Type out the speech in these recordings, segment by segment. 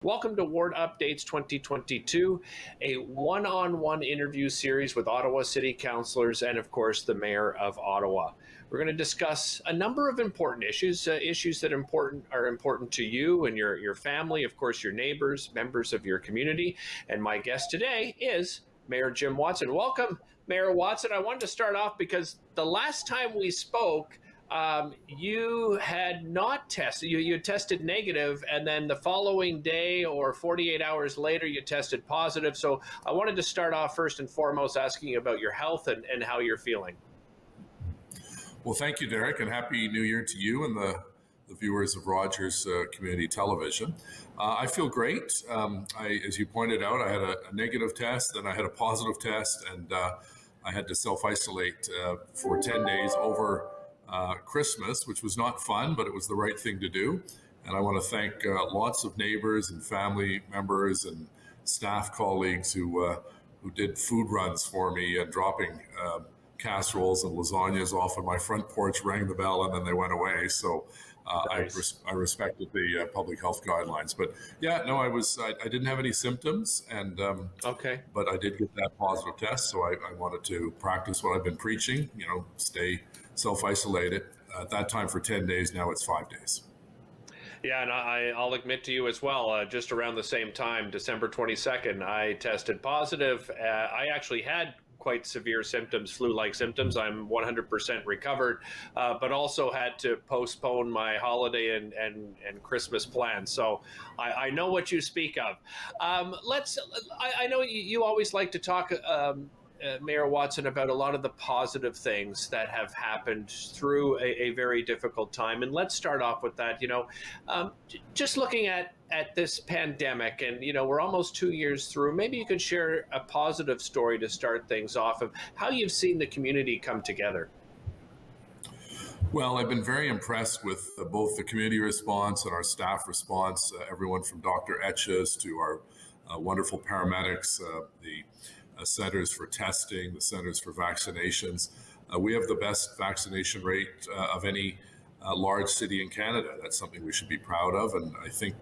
Welcome to Ward Updates 2022, a one-on-one interview series with Ottawa City Councillors and, of course, the Mayor of Ottawa. We're going to discuss a number of important issues, issues that are important to you and your family, of course, your neighbors, members of your community. And my guest today is Mayor Jim Watson. Welcome, Mayor Watson. I wanted to start off because the last time we spoke, you had not tested, you tested negative, and then the following day or 48 hours later, you tested positive. So I wanted to start off first and foremost asking you about your health and how you're feeling. Well, thank you, Derek, and Happy New Year to you and the viewers of Rogers Community Television. I feel great. As you pointed out, I had a negative test, then I had a positive test, and I had to self-isolate for 10 days over Christmas, which was not fun, but it was the right thing to do. And I want to thank lots of neighbors and family members and staff colleagues who did food runs for me and dropping casseroles and lasagnas off on my front porch, rang the bell, and then they went away. So nice. I respected the public health guidelines. But yeah, no, I didn't have any symptoms, and okay. But I did get that positive test, so I wanted to practice what I've been preaching. Stay self-isolated. At that time for 10 days. Now it's 5 days. Yeah, and I'll admit to you as well, just around the same time, December 22nd, I tested positive. I actually had quite severe symptoms, flu-like symptoms. I'm 100% recovered, but also had to postpone my holiday and Christmas plans. So I know what you speak of. I know you always like to talk, Mayor Watson, about a lot of the positive things that have happened through a very difficult time. And let's start off with that. Just looking at this pandemic, and we're almost 2 years through, maybe you could share a positive story to start things off of how you've seen the community come together. Well, I've been very impressed with both the community response and our staff response, everyone from Dr. Etches to our wonderful paramedics, the centers for testing, the centers for vaccinations. We have the best vaccination rate of any large city in Canada. That's something we should be proud of. And I think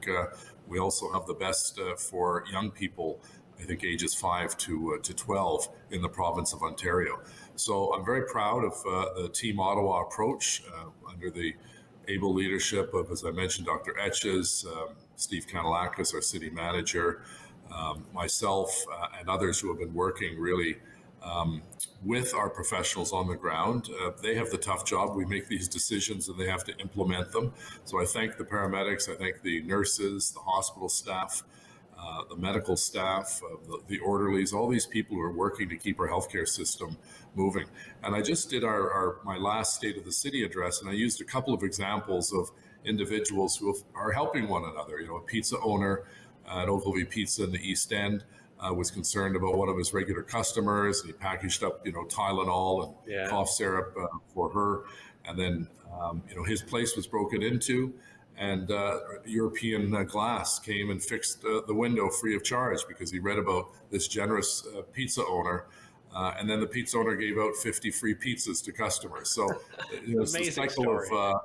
we also have the best for young people, I think ages 5 to 12 in the province of Ontario. So I'm very proud of the Team Ottawa approach under the able leadership of, as I mentioned, Dr. Etches, Steve Kanalakis, our city manager, myself and others who have been working really with our professionals on the ground. They have the tough job. We make these decisions and they have to implement them. So I thank the paramedics, I thank the nurses, the hospital staff, the medical staff, the orderlies, all these people who are working to keep our healthcare system moving. And I just did my last State of the City address, and I used a couple of examples of individuals who are helping one another. A pizza owner at Ogilvy Pizza in the East End was concerned about one of his regular customers, and he packaged up, Tylenol and cough syrup for her. And then, his place was broken into, and European Glass came and fixed the window free of charge because he read about this generous pizza owner. And then the pizza owner gave out 50 free pizzas to customers. So it's a cycle story of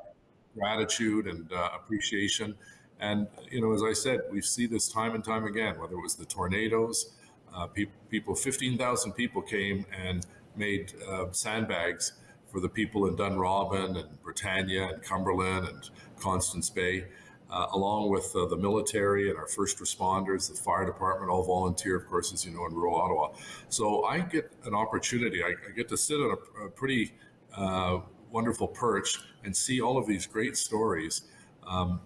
gratitude and appreciation. And, as I said, we see this time and time again, whether it was the tornadoes, 15,000 people came and made sandbags for the people in Dunrobin and Britannia and Cumberland and Constance Bay, along with the military and our first responders, the fire department, all volunteer, of course, as you know, in rural Ottawa. So I get an opportunity. I get to sit on a pretty wonderful perch and see all of these great stories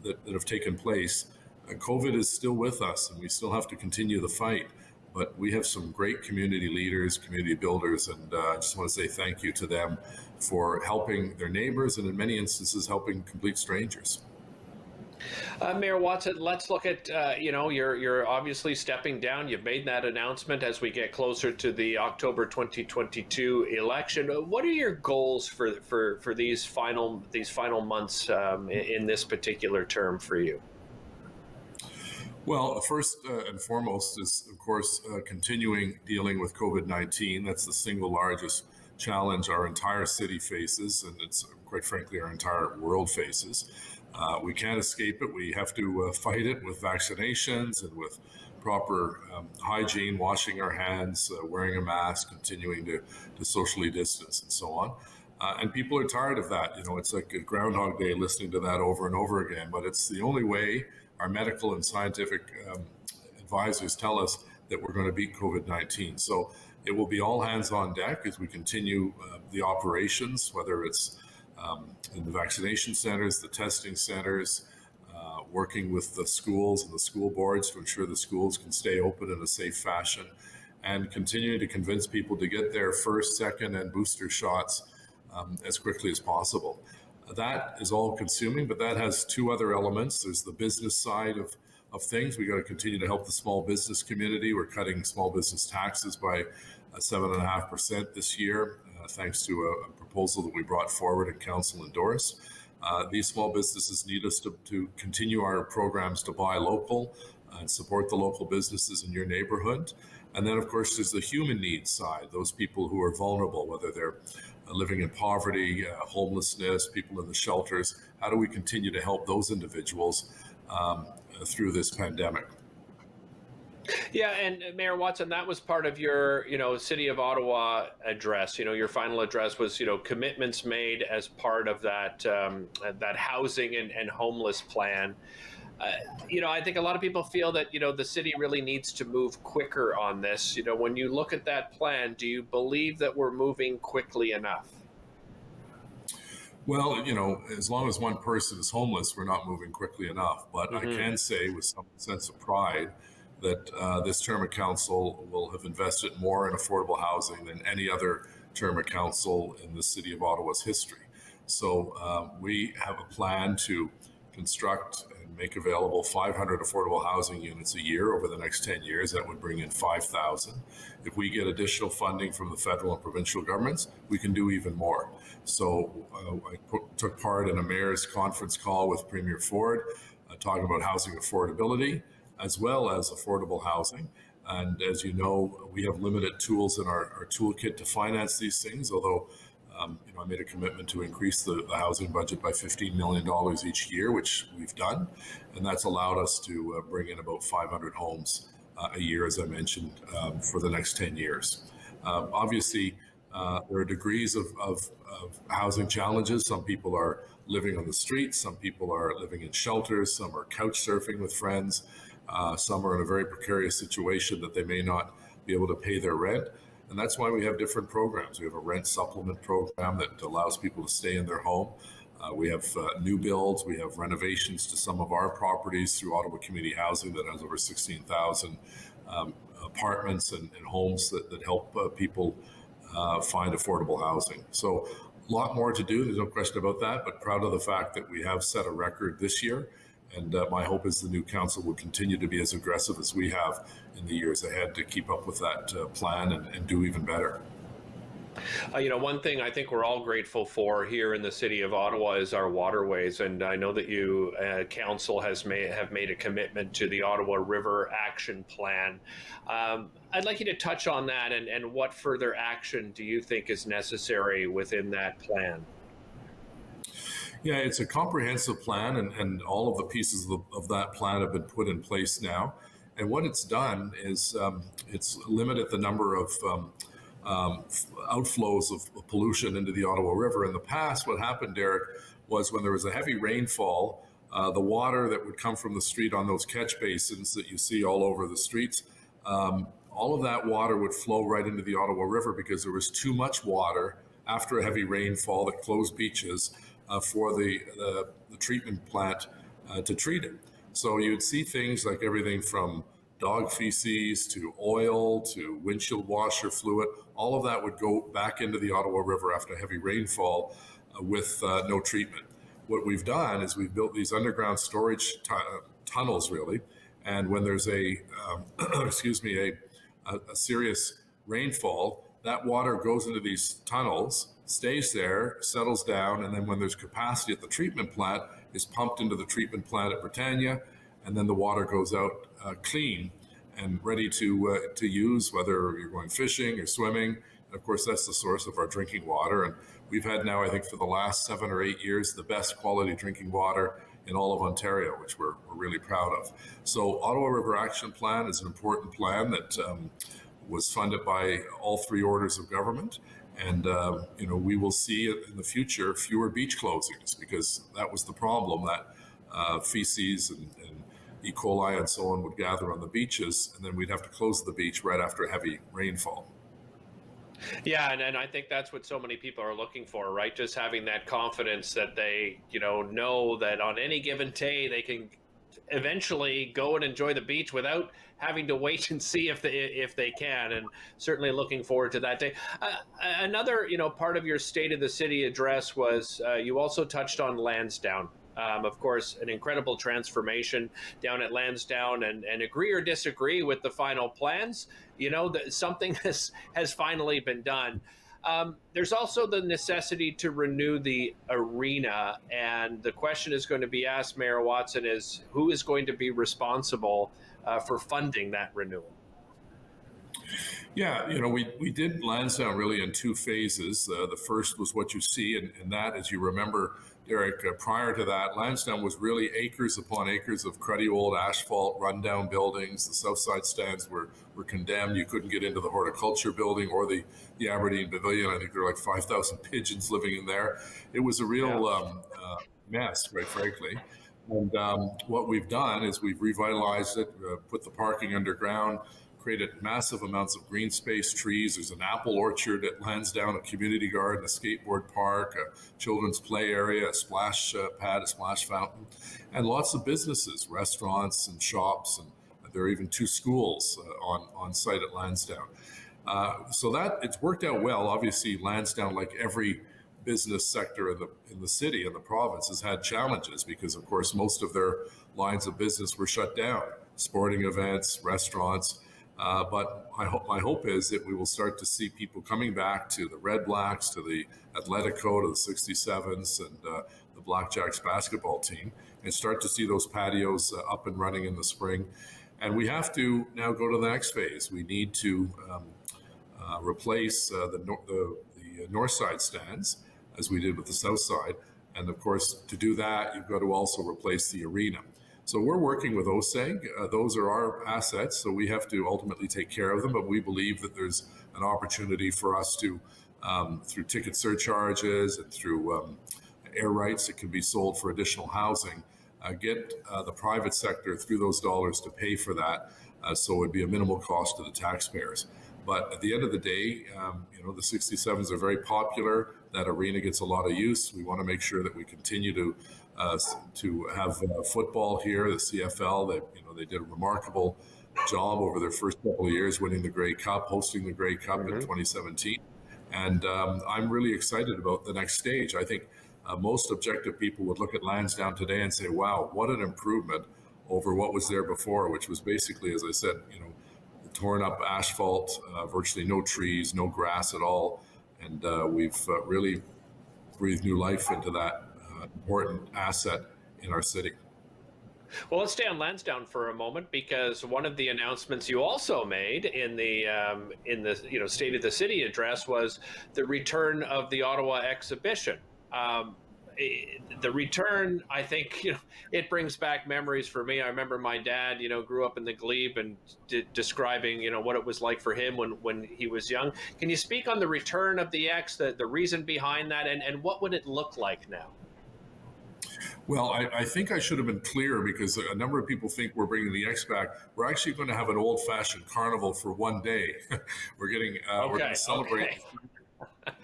that have taken place. COVID is still with us, and we still have to continue the fight. But we have some great community leaders, community builders, and I just want to say thank you to them for helping their neighbors and in many instances helping complete strangers. Mayor Watson, let's look at, you're obviously stepping down. You've made that announcement as we get closer to the October 2022 election. What are your goals for these final months in this particular term for you? Well, first and foremost is, of course, continuing dealing with COVID-19. That's the single largest challenge our entire city faces, and it's quite frankly our entire world faces. We can't escape it. We have to fight it with vaccinations and with proper hygiene, washing our hands, wearing a mask, continuing to socially distance, and so on. And people are tired of that. It's like a Groundhog Day listening to that over and over again, but it's the only way our medical and scientific advisors tell us that we're going to beat COVID-19. So it will be all hands on deck as we continue the operations, whether it's in the vaccination centers, the testing centers, working with the schools and the school boards to ensure the schools can stay open in a safe fashion, and continuing to convince people to get their first, second, and booster shots as quickly as possible. That is all consuming, but that has two other elements. There's the business side of things. We got to continue to help the small business community. We're cutting small business taxes by 7.5% this year, thanks to a proposal that we brought forward and council endorsed. These small businesses need us to continue our programs to buy local and support the local businesses in your neighborhood. And then, of course, there's the human needs side, those people who are vulnerable, whether they're living in poverty, homelessness, people in the shelters. How do we continue to help those individuals through this pandemic? Yeah, and Mayor Watson, that was part of your, City of Ottawa address. Your final address was, commitments made as part of that that housing and homeless plan. I think a lot of people feel that, the city really needs to move quicker on this. When you look at that plan, do you believe that we're moving quickly enough? Well, as long as one person is homeless, we're not moving quickly enough. But I can say with some sense of pride that this term of council will have invested more in affordable housing than any other term of council in the City of Ottawa's history. So we have a plan to construct and make available 500 affordable housing units a year over the next 10 years. That would bring in 5,000. If we get additional funding from the federal and provincial governments, we can do even more. So I took part in a mayor's conference call with Premier Ford talking about housing affordability as well as affordable housing. And as you know, we have limited tools in our toolkit to finance these things, although I made a commitment to increase the housing budget by $15 million each year, which we've done. And that's allowed us to bring in about 500 homes a year, as I mentioned, for the next 10 years. Obviously, there are degrees of housing challenges. Some people are living on the streets. Some people are living in shelters. Some are couch surfing with friends. Some are in a very precarious situation that they may not be able to pay their rent. And that's why we have different programs. We have a rent supplement program that allows people to stay in their home. We have new builds. We have renovations to some of our properties through Ottawa Community Housing that has over 16,000 apartments and homes that help people find affordable housing. So a lot more to do. There's no question about that, but proud of the fact that we have set a record this year. And my hope is the new council will continue to be as aggressive as we have in the years ahead to keep up with that plan and do even better. One thing I think we're all grateful for here in the City of Ottawa is our waterways, and I know that you, council, have made a commitment to the Ottawa River Action Plan. I'd like you to touch on that, and what further action do you think is necessary within that plan? Yeah, it's a comprehensive plan, and all of the pieces of that plan have been put in place now. And what it's done is it's limited the number of outflows of pollution into the Ottawa River. In the past, what happened, Derek, was when there was a heavy rainfall, the water that would come from the street on those catch basins that you see all over the streets, all of that water would flow right into the Ottawa River because there was too much water after a heavy rainfall that closed beaches for the treatment plant to treat it. So you'd see things like everything from dog feces to oil to windshield washer fluid. All of that would go back into the Ottawa River after heavy rainfall with no treatment. What we've done is we've built these underground storage tunnels, really. And when there's a serious rainfall, that water goes into these tunnels, stays there, settles down, and then when there's capacity at the treatment plant, is pumped into the treatment plant at Britannia, and then the water goes out clean and ready to use, whether you're going fishing or swimming. And of course, that's the source of our drinking water. And we've had now, I think, for the last 7 or 8 years, the best quality drinking water in all of Ontario, which we're really proud of. So Ottawa River Action Plan is an important plan that was funded by all three orders of government. And, we will see in the future fewer beach closings, because that was the problem, that feces and E. coli and so on would gather on the beaches, and then we'd have to close the beach right after heavy rainfall. Yeah, and I think that's what so many people are looking for, right? Just having that confidence that they, know that on any given day they can eventually go and enjoy the beach without having to wait and see if they can. And certainly looking forward to that day. Another, part of your State of the City address was you also touched on Lansdowne. Of course, an incredible transformation down at Lansdowne, and agree or disagree with the final plans, that something has finally been done. There's also the necessity to renew the arena, and the question is going to be asked, Mayor Watson, is who is going to be responsible for funding that renewal? Yeah, we did Lansdowne really in two phases. The first was what you see, and that, as you remember, Derek, prior to that, Lansdowne was really acres upon acres of cruddy old asphalt, rundown buildings. The south side stands were condemned. You couldn't get into the horticulture building or the Aberdeen Pavilion. I think there were like 5,000 pigeons living in there. It was a real mess, quite frankly. And what we've done is we've revitalized it, put the parking underground, created massive amounts of green space, trees. There's an apple orchard at Lansdowne, a community garden, a skateboard park, a children's play area, a splash pad, a splash fountain, and lots of businesses, restaurants and shops, and there are even two schools on site at Lansdowne. So that it's worked out well. Obviously, Lansdowne, like every business sector in the city and the province, has had challenges because, of course, most of their lines of business were shut down: sporting events, restaurants. But my hope is that we will start to see people coming back to the Red Blacks, to the Atletico, to the 67s, and the Blackjacks basketball team, and start to see those patios up and running in the spring. And we have to now go to the next phase. We need to replace the north side stands, as we did with the south side. And of course, to do that, you've got to also replace the arena. So we're working with OSEG. Those are our assets, so we have to ultimately take care of them. But we believe that there's an opportunity for us to, through ticket surcharges and through air rights that can be sold for additional housing, get the private sector through those dollars to pay for that, so it would be a minimal cost to the taxpayers. But at the end of the day, the 67s are very popular. That arena gets a lot of use. We want to make sure that we continue to have football here. The CFL, they did a remarkable job over their first couple of years, winning the Grey Cup, hosting the Grey Cup in 2017. And I'm really excited about the next stage. I think most objective people would look at Lansdowne today and say, wow, what an improvement over what was there before, which was basically, as I said, torn up asphalt, virtually no trees, no grass at all. And we've really breathed new life into that important asset in our city. Well, let's stay on Lansdowne for a moment, because one of the announcements you also made in the State of the City address was the return of the Ottawa exhibition. The return, I think, it brings back memories for me. I remember my dad, grew up in the glebe and describing, what it was like for him when he was young. Can you speak on the return of the X, the reason behind that, and what would it look like now? Well, I think I should have been clear, because a number of people think we're bringing the X back. We're actually going to have an old-fashioned carnival for one day. We're going to celebrate. Okay.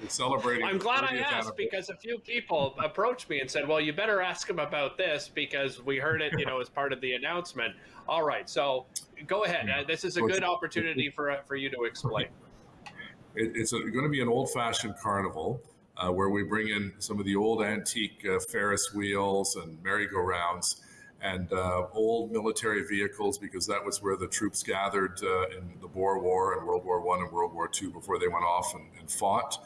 We're celebrating. I'm glad I asked, because a few people approached me and said, well, you better ask him about this, because we heard it, as part of the announcement. All right, so go ahead. This is a good opportunity for you to explain. It's going to be an old-fashioned carnival where we bring in some of the old antique Ferris wheels and merry-go-rounds and old military vehicles, because that was where the troops gathered in the Boer War and World War I and World War II before they went off and fought.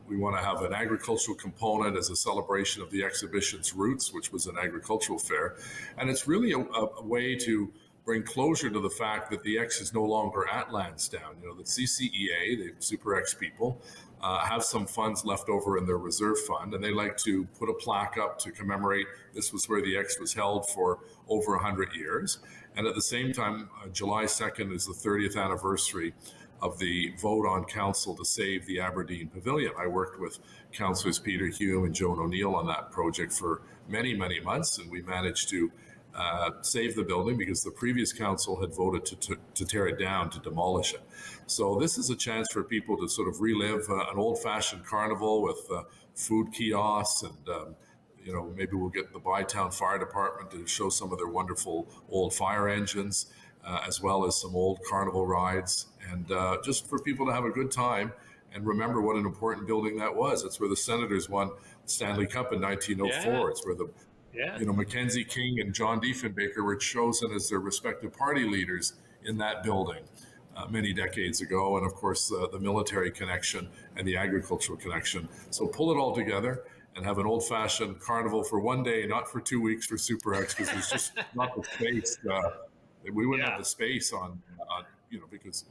We want to have an agricultural component as a celebration of the exhibition's roots, which was an agricultural fair. And it's really a way to bring closure to the fact that the X is no longer at Lansdowne. You know, the CCEA, the Super X people, have some funds left over in their reserve fund, and they like to put a plaque up to commemorate this was where the X was held for over 100 years. And at the same time, July 2nd is the 30th anniversary of the vote on council to save the Aberdeen Pavilion. I worked with councillors Peter Hume and Joan O'Neill on that project for many, many months, and we managed to save the building because the previous council had voted to tear it down, to demolish it. So this is a chance for people to sort of relive an old-fashioned carnival with food kiosks, and you know, maybe we'll get the Bytown Fire Department to show some of their wonderful old fire engines, as well as some old carnival rides, and just for people to have a good time and remember what an important building that was. It's where the Senators won Stanley Cup in 1904. Yeah. It's where the you know, Mackenzie King and John Diefenbaker were chosen as their respective party leaders in that building many decades ago. And of course, the military connection and the agricultural connection. So pull it all together and have an old-fashioned carnival for one day, not for 2 weeks for Super X, because there's just not the space. We wouldn't have the space on, you know, because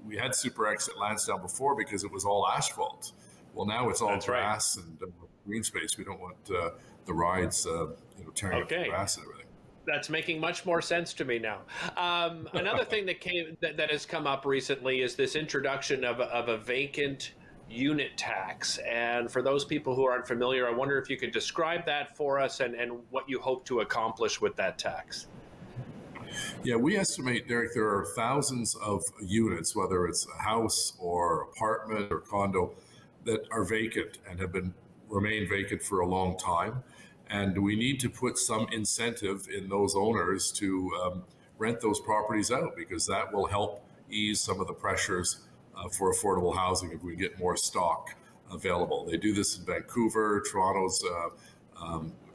we had Super X at Lansdowne before because it was all asphalt. Well, now it's all grass and green space. We don't want the rides, you know, tearing up the grass and everything. That's making much more sense to me now. Another thing that has come up recently is this introduction of a vacant unit tax. And for those people who aren't familiar, I wonder if you could describe that for us and what you hope to accomplish with that tax. Yeah, we estimate, Derek, there are thousands of units, whether it's a house or apartment or condo, that are vacant and have remained vacant for a long time. And we need to put some incentive in those owners to rent those properties out, because that will help ease some of the pressures for affordable housing if we get more stock available. They do this in Vancouver. Toronto's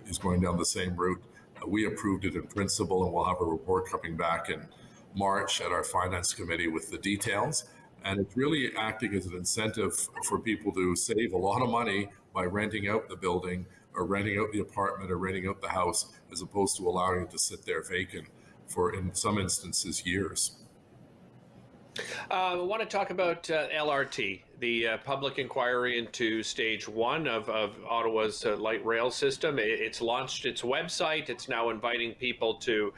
is going down the same route. We approved it in principle, and we'll have a report coming back in March at our finance committee with the details. And it's really acting as an incentive for people to save a lot of money by renting out the building or renting out the apartment or renting out the house, as opposed to allowing it to sit there vacant for, in some instances, years. I want to talk about LRT, the public inquiry into stage 1 of Ottawa's light rail system. It's launched its website. It's now inviting people to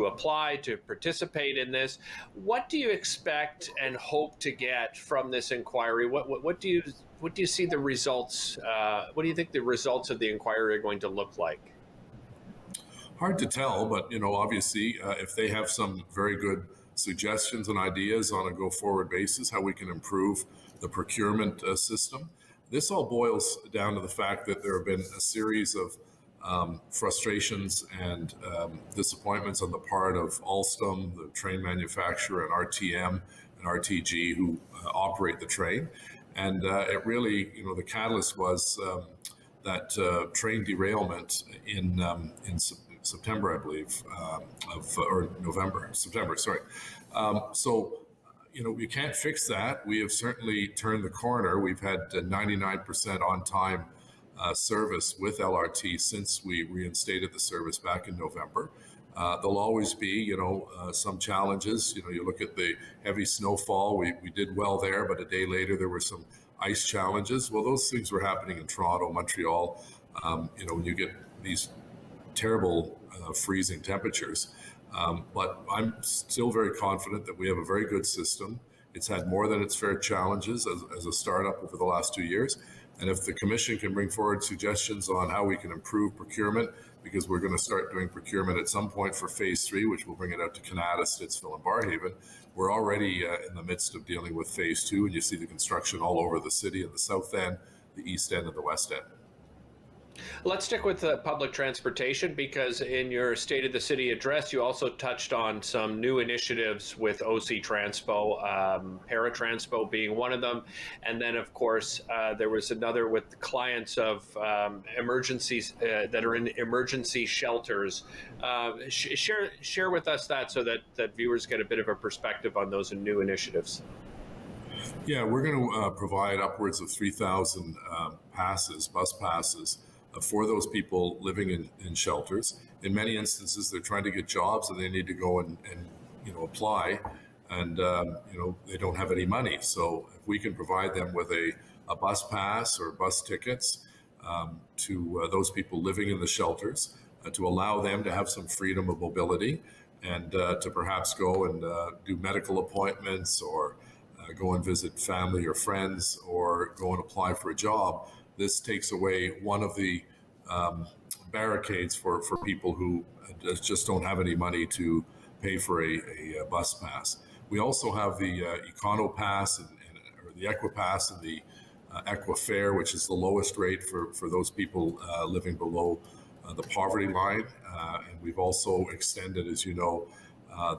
apply, to participate in this. What do you expect and hope to get from this inquiry? What do you see the results? What do you think the results of the inquiry are going to look like? Hard to tell, but you know, obviously, if they have some very good suggestions and ideas on a go-forward basis, how we can improve the procurement system. This all boils down to the fact that there have been a series of frustrations and disappointments on the part of Alstom, the train manufacturer, and RTM and RTG, who operate the train. And it really, you know, the catalyst was that train derailment in September, I believe, or September, sorry. So, you know, we can't fix that. We have certainly turned the corner. We've had 99% on-time service with LRT since we reinstated the service back in November. There'll always be, you know, some challenges. You know, you look at the heavy snowfall, we did well there, but a day later there were some ice challenges. Well, those things were happening in Toronto, Montreal. You know, when you get these terrible freezing temperatures. But I'm still very confident that we have a very good system. It's had more than its fair challenges as a startup over the last 2 years. And if the Commission can bring forward suggestions on how we can improve procurement, because we're going to start doing procurement at some point for Phase 3, which will bring it out to Canada, Stittsville, and Barrhaven. We're already in the midst of dealing with Phase 2, and you see the construction all over the city in the south end, the east end, and the west end. Let's stick with public transportation, because in your State of the City address, you also touched on some new initiatives with OC Transpo, Paratranspo being one of them. And then, of course, there was another with clients of emergencies that are in emergency shelters. Share with us that so that viewers get a bit of a perspective on those new initiatives. Yeah, we're going to provide upwards of 3,000 passes, bus passes, for those people living in shelters. In many instances, they're trying to get jobs and they need to go and apply, and they don't have any money. So if we can provide them with a bus pass or bus tickets to those people living in the shelters, to allow them to have some freedom of mobility, and to perhaps go and do medical appointments, or go and visit family or friends, or go and apply for a job. This takes away one of the barricades for people who just don't have any money to pay for a bus pass. We also have the Econo Pass or the Equipass, and the Equifare, which is the lowest rate for those people living below the poverty line. And we've also extended, as you know,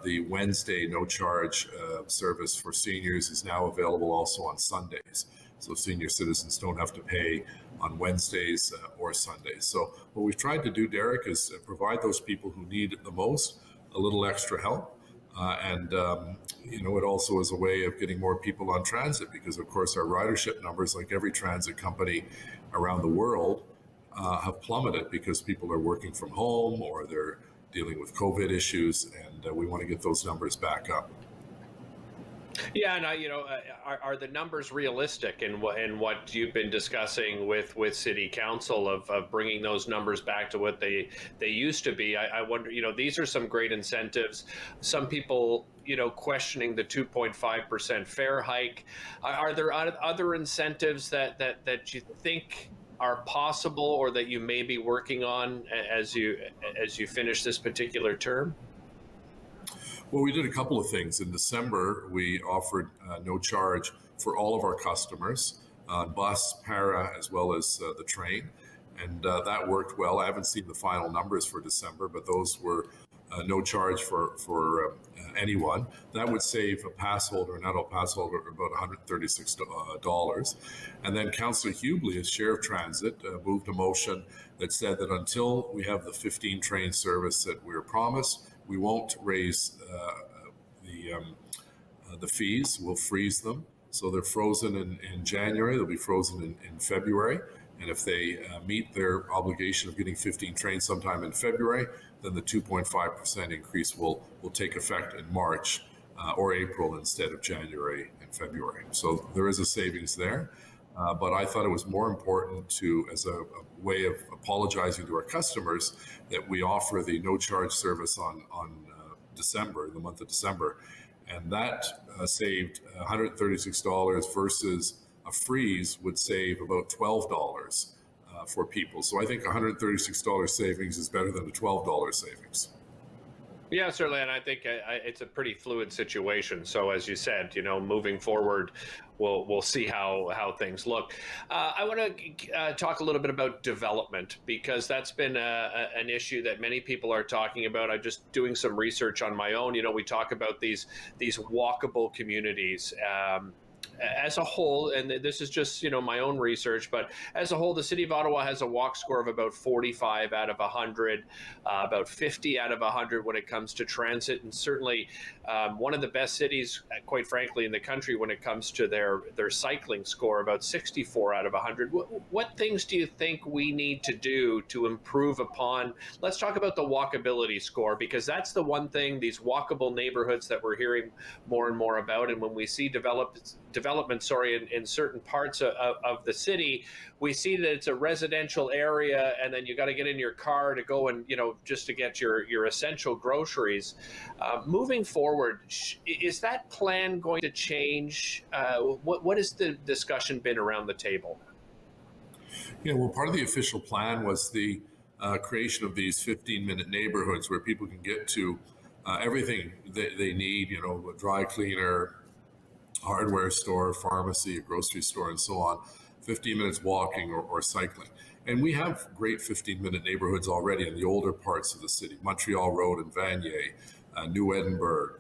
the Wednesday no charge service for seniors is now available also on Sundays. So senior citizens don't have to pay on Wednesdays or Sundays. So what we've tried to do, Derek, is provide those people who need it the most a little extra help. It also is a way of getting more people on transit, because of course our ridership numbers, like every transit company around the world, have plummeted because people are working from home or they're dealing with COVID issues, and we want to get those numbers back up. Yeah, and are the numbers realistic in what you've been discussing with City Council of bringing those numbers back to what they used to be? I wonder, these are some great incentives. Some people, questioning the 2.5% fare hike. Are there other incentives that you think are possible, or that you may be working on as you finish this particular term? Well, we did a couple of things. In December, we offered no charge for all of our customers on bus, para, as well as the train. And that worked well. I haven't seen the final numbers for December, but those were no charge for anyone. That would save a pass holder, an adult pass holder, about $136. And then Councillor Hubley, as Chair of Transit, moved a motion that said that until we have the 15 train service that we were promised, we won't raise the fees. We'll freeze them. So they're frozen in January. They'll be frozen in February. And if they meet their obligation of getting 15 trains sometime in February, then the 2.5% increase will take effect in March or April instead of January and February. So there is a savings there. But I thought it was more important to, as a way of apologizing to our customers, that we offer the no charge service on December, the month of December. And that saved $136 versus a freeze would save about $12 for people. So I think $136 savings is better than a $12 savings. Yeah, certainly, and I think it's a pretty fluid situation. So, as you said, moving forward, we'll see how things look. I want to talk a little bit about development, because that's been an issue that many people are talking about. I'm just doing some research on my own. We talk about these walkable communities. As a whole, and this is just my own research, but as a whole, the City of Ottawa has a walk score of about 45 out of 100, about 50 out of 100 when it comes to transit, and certainly one of the best cities, quite frankly, in the country when it comes to their cycling score, about 64 out of 100. What things do you think we need to do to improve upon? Let's talk about the walkability score, because that's the one thing, these walkable neighborhoods that we're hearing more and more about, and when we see development in certain parts of the city, we see that it's a residential area, and then you got to get in your car to go and just to get your essential groceries. Moving forward, is that plan going to change? What has the discussion been around the table? Yeah, well, part of the official plan was the creation of these 15-minute neighborhoods where people can get to everything they need, a dry cleaner, hardware store, pharmacy, a grocery store, and so on, 15 minutes walking or cycling. And we have great 15-minute neighborhoods already in the older parts of the city: Montreal Road and Vanier, New Edinburgh,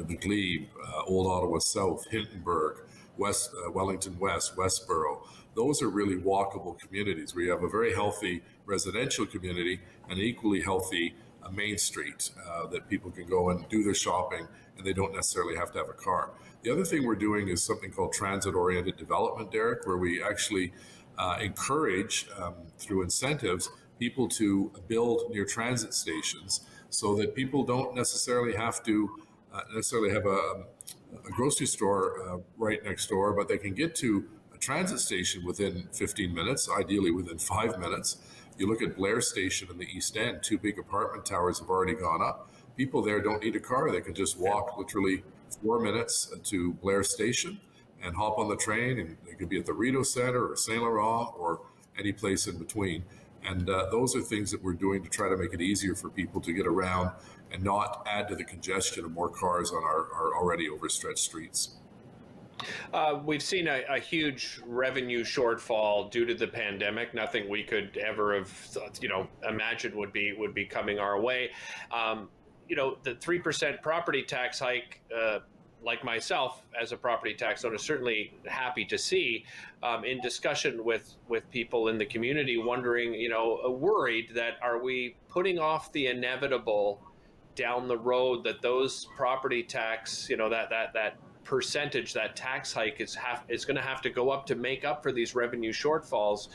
the Glebe, Old Ottawa South, Hintonburg, Wellington West, Westboro. Those are really walkable communities where you have a very healthy residential community and an equally healthy Main Street that people can go and do their shopping, and they don't necessarily have to have a car. The other thing we're doing is something called transit-oriented development, Derek, where we actually encourage, through incentives, people to build near transit stations so that people don't necessarily have to have a grocery store right next door, but they can get to a transit station within 15 minutes, ideally within 5 minutes. You look at Blair Station in the East End, 2 big apartment towers have already gone up. People there don't need a car. They can just walk literally 4 minutes to Blair Station and hop on the train, and they could be at the Rideau Centre or Saint Laurent or any place in between. And those are things that we're doing to try to make it easier for people to get around and not add to the congestion of more cars on our already overstretched streets. We've seen a huge revenue shortfall due to the pandemic. Nothing we could ever have, imagined would be coming our way. The 3% property tax hike, like myself as a property tax owner, certainly happy to see, in discussion with people in the community, wondering, worried that are we putting off the inevitable down the road, that those property tax, that percentage, that tax hike is going to have to go up to make up for these revenue shortfalls.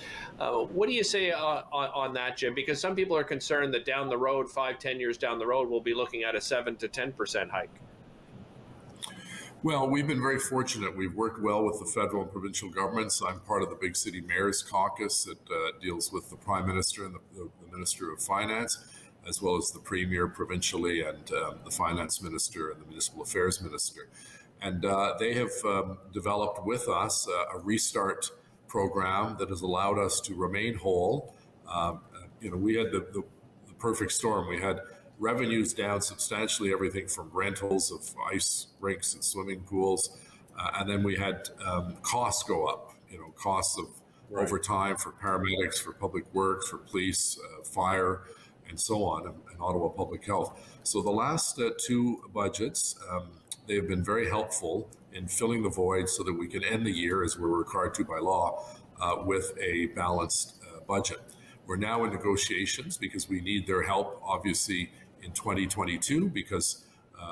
What do you say on that, Jim? Because some people are concerned that down the road, 5-10 years down the road, we'll be looking at a 7 to 10% hike. Well, we've been very fortunate. We've worked well with the federal and provincial governments. I'm part of the Big City Mayors Caucus that deals with the Prime Minister and the Minister of Finance, as well as the Premier provincially and the Finance Minister and the Municipal Affairs Minister. And they have developed with us a restart program that has allowed us to remain whole. We had the perfect storm. We had revenues down substantially, everything from rentals of ice rinks and swimming pools. And then we had costs go up, costs of overtime for paramedics, for public works, for police, fire, and so on, and Ottawa Public Health. So the last 2 budgets, they've been very helpful in filling the void so that we can end the year, as we're required to by law, with a balanced budget. We're now in negotiations because we need their help, obviously, in 2022, because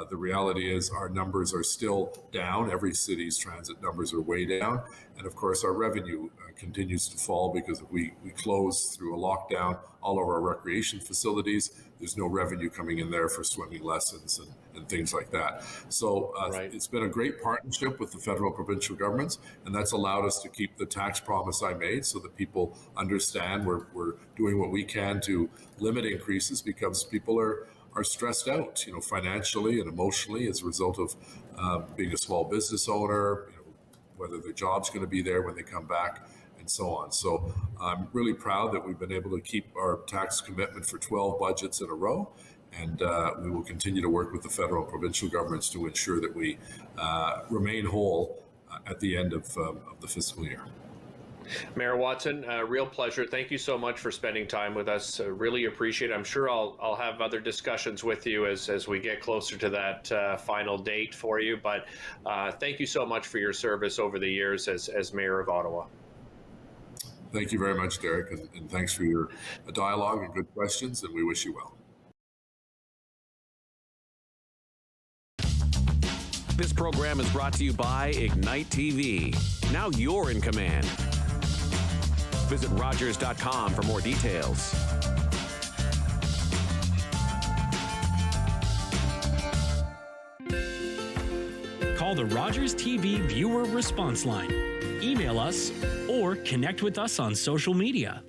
the reality is our numbers are still down. Every city's transit numbers are way down. And of course, our revenue continues to fall because if we close through a lockdown all of our recreation facilities, there's no revenue coming in there for swimming lessons and things like that. So It's been a great partnership with the federal and provincial governments, and that's allowed us to keep the tax promise I made so that people understand we're doing what we can to limit increases because people are stressed out, financially and emotionally as a result of being a small business owner, whether their job's going to be there when they come back, and so on. So I'm really proud that we've been able to keep our tax commitment for 12 budgets in a row, and we will continue to work with the federal and provincial governments to ensure that we remain whole at the end of the fiscal year. Mayor Watson, real pleasure. Thank you so much for spending time with us. Really appreciate it. I'm sure I'll have other discussions with you as we get closer to that final date for you. But thank you so much for your service over the years as Mayor of Ottawa. Thank you very much, Derek, and thanks for your dialogue and good questions, and we wish you well. This program is brought to you by Ignite TV. Now you're in command. Visit Rogers.com for more details. Call the Rogers TV viewer response line. Email us or connect with us on social media.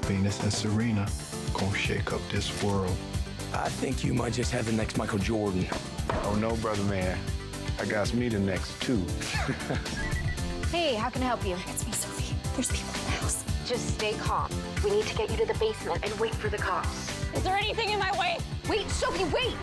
Venus and Serena gonna shake up this world. I think you might just have the next Michael Jordan. Oh no, brother man. I got me the next too. Hey, how can I help you? It's me, Sophie. There's people in the house. Just stay calm. We need to get you to the basement and wait for the cops. Is there anything in my way? Wait, Sophie, wait!